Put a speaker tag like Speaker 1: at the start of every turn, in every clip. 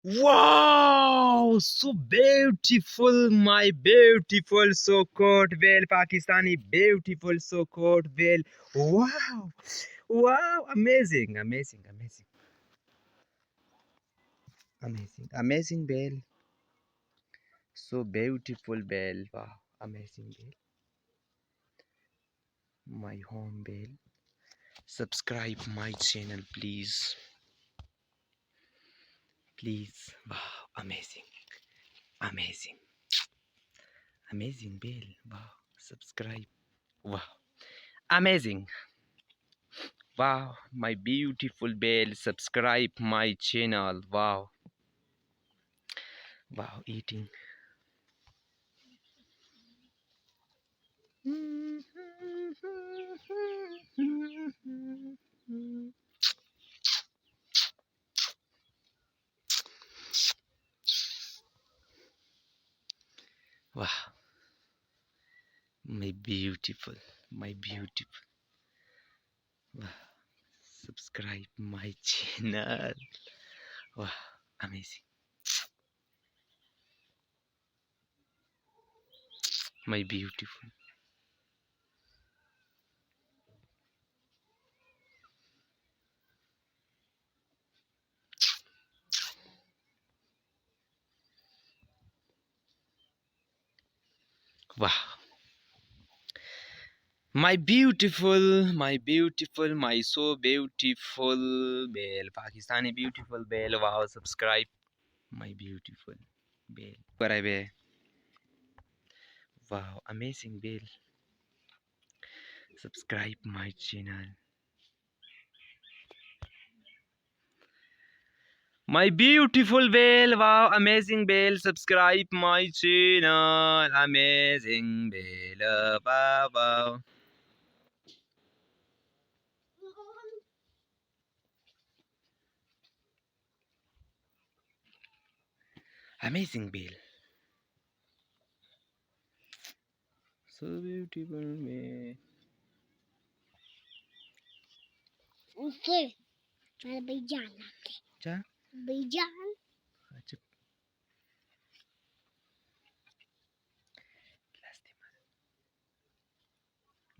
Speaker 1: Wow, so beautiful, my beautiful so-called whale, Pakistani beautiful so-called whale. Wow, wow, amazing, amazing, amazing, amazing, amazing whale. So beautiful whale. Wow, amazing whale. My home whale. Subscribe my channel, please. Please. Wow, amazing, amazing, amazing whale. Wow, subscribe. Wow, amazing. Wow, my beautiful bell, subscribe my channel. Wow, wow, eating. Wow, my beautiful, my beautiful. Wow, subscribe my channel. Wow, amazing. My beautiful. Wow, my so beautiful bell, Pakistani beautiful bell. Wow, subscribe my beautiful bell. Where I be? Wow, amazing bell. Subscribe my channel. My beautiful bell. Wow, amazing bell. Subscribe my channel. Amazing bell. Wow, wow. Amazing bell. So beautiful bell.
Speaker 2: Okay, मैं बेजान
Speaker 1: क्या
Speaker 2: बेजान
Speaker 1: अच्छा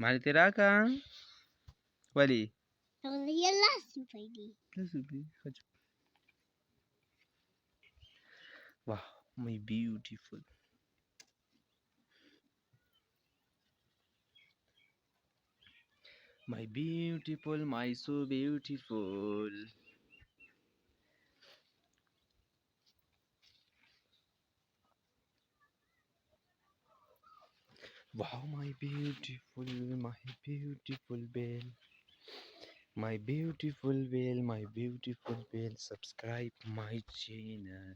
Speaker 1: मारी तेरा कहाँ वाली
Speaker 2: तो ये लास्ट पड़ी
Speaker 1: अच्छा wow my beautiful my beautiful my so beautiful wow my beautiful bell my beautiful bell, my beautiful bell, subscribe my channel.